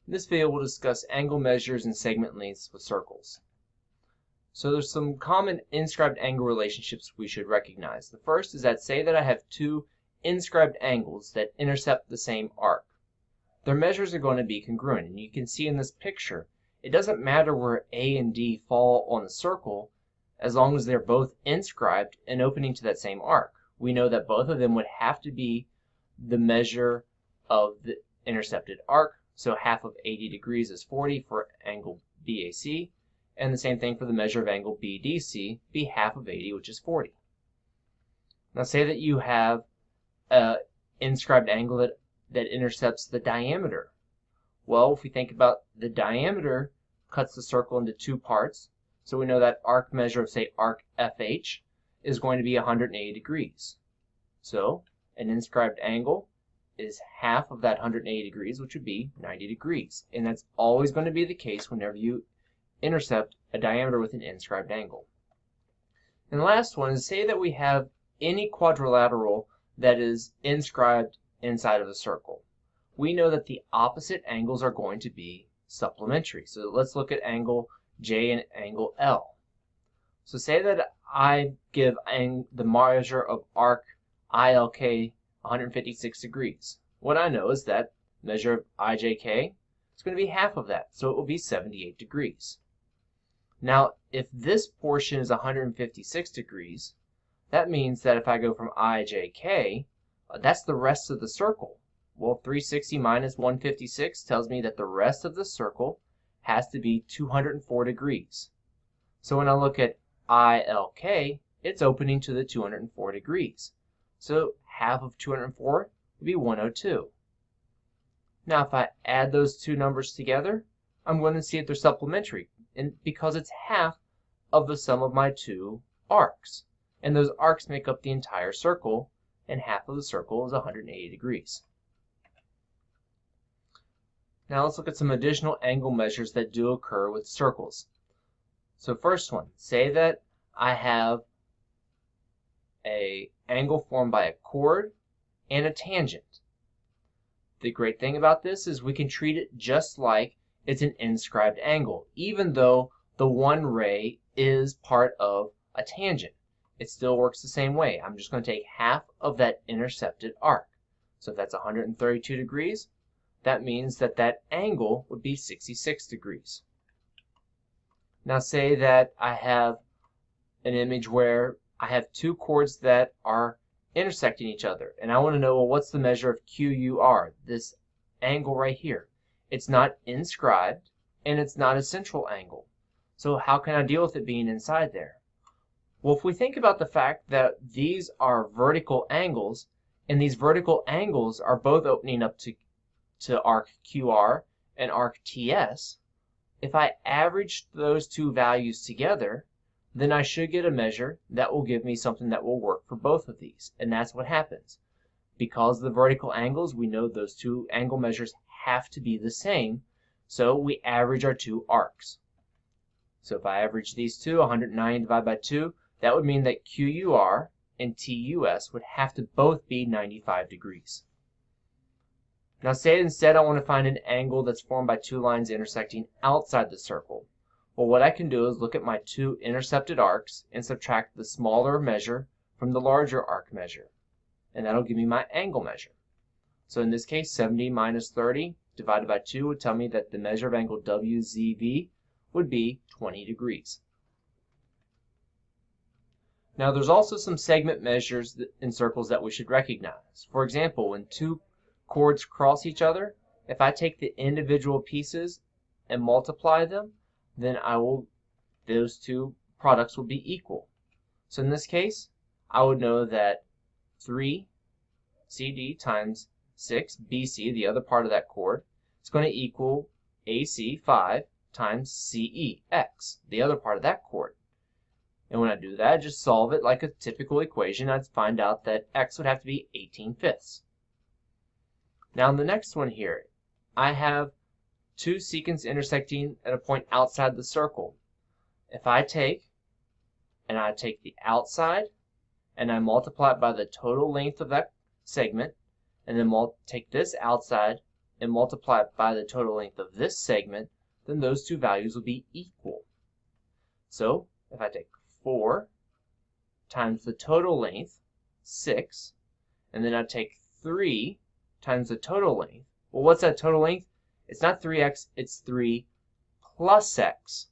In this video, we'll discuss angle measures and segment lengths with circles. So there's some common inscribed angle relationships we should recognize. The first is that say that I have two inscribed angles that intercept the same arc. Their measures are going to be congruent, and you can see in this picture, it doesn't matter where A and D fall on the circle as long as they're both inscribed and opening to that same arc. We know that both of them would have to be the measure of the intercepted arc. So half of 80 degrees is 40 for angle BAC, and the same thing for the measure of angle BDC, be half of 80, which is 40. Now say that you have an inscribed angle that intercepts the diameter. Well, if we think about the diameter cuts the circle into two parts, so we know that arc measure of, say, arc FH is going to be 180 degrees. So an inscribed angle is half of that 180 degrees, which would be 90 degrees. And that's always going to be the case whenever you intercept a diameter with an inscribed angle. And the last one is say that we have any quadrilateral that is inscribed inside of a circle. We know that the opposite angles are going to be supplementary. So let's look at angle J and angle L. So say that I give the measure of arc ILK 156 degrees. What I know is that measure of IJK is going to be half of that, so it will be 78 degrees. Now, if this portion is 156 degrees, that means that if I go from IJK, that's the rest of the circle. Well, 360 minus 156 tells me that the rest of the circle has to be 204 degrees. So when I look at ILK, it's opening to the 204 degrees. So half of 204 would be 102. Now if I add those two numbers together, I'm going to see that they're supplementary, and because it's half of the sum of my two arcs. And those arcs make up the entire circle, and half of the circle is 180 degrees. Now let's look at some additional angle measures that do occur with circles. So first one, say that I have an angle formed by a chord and a tangent. The great thing about this is we can treat it just like it's an inscribed angle, even though the one ray is part of a tangent. It still works the same way. I'm just going to take half of that intercepted arc. So if that's 132 degrees, that means that that angle would be 66 degrees. Now say that I have an image where I have two chords that are intersecting each other, and I want to know, well, what's the measure of QUR, this angle right here? It's not inscribed, and it's not a central angle. So how can I deal with it being inside there? Well, if we think about the fact that these are vertical angles, and these vertical angles are both opening up to arc QR and arc TS, if I average those two values together, then I should get a measure that will give me something that will work for both of these. And that's what happens. Because of the vertical angles, we know those two angle measures have to be the same, so we average our two arcs. So if I average these two, 190 divided by 2, that would mean that QUR and TUS would have to both be 95 degrees. Now say instead I want to find an angle that's formed by two lines intersecting outside the circle. Well, what I can do is look at my two intercepted arcs and subtract the smaller measure from the larger arc measure. And that'll give me my angle measure. So in this case, 70 minus 30 divided by 2 would tell me that the measure of angle WZV would be 20 degrees. Now there's also some segment measures in circles that we should recognize. For example, when two chords cross each other, if I take the individual pieces and multiply them, then those two products will be equal. So in this case, I would know that 3 CD times 6 BC, the other part of that chord, is going to equal AC 5 times CE, X, the other part of that chord. And when I do that, I just solve it like a typical equation. I'd find out that X would have to be 18/5. Now in the next one here, I have two secants intersecting at a point outside the circle. If I take the outside and I multiply it by the total length of that segment, and then take this outside and multiply it by the total length of this segment, then those two values will be equal. So if I take 4 times the total length, 6, and then I take 3 times the total length. Well, what's that total length? It's not 3x, it's 3 plus x.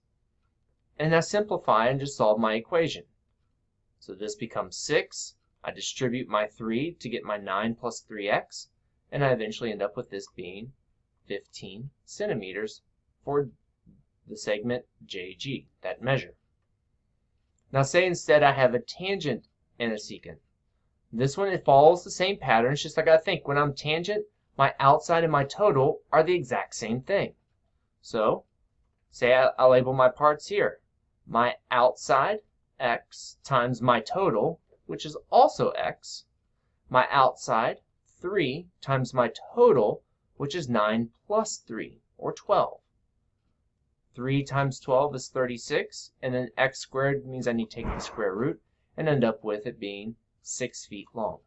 And I simplify and just solve my equation. So this becomes 6. I distribute my 3 to get my 9 plus 3x, and I eventually end up with this being 15 centimeters for the segment JG, that measure. Now say instead I have a tangent and a secant. This one, it follows the same pattern. It's just I gotta think, when I'm tangent, my outside and my total are the exact same thing. So say I label my parts here. My outside, x, times my total, which is also x. My outside, 3, times my total, which is 9 plus 3, or 12. 3 times 12 is 36, and then x squared means I need to take the square root and end up with it being 6 feet long.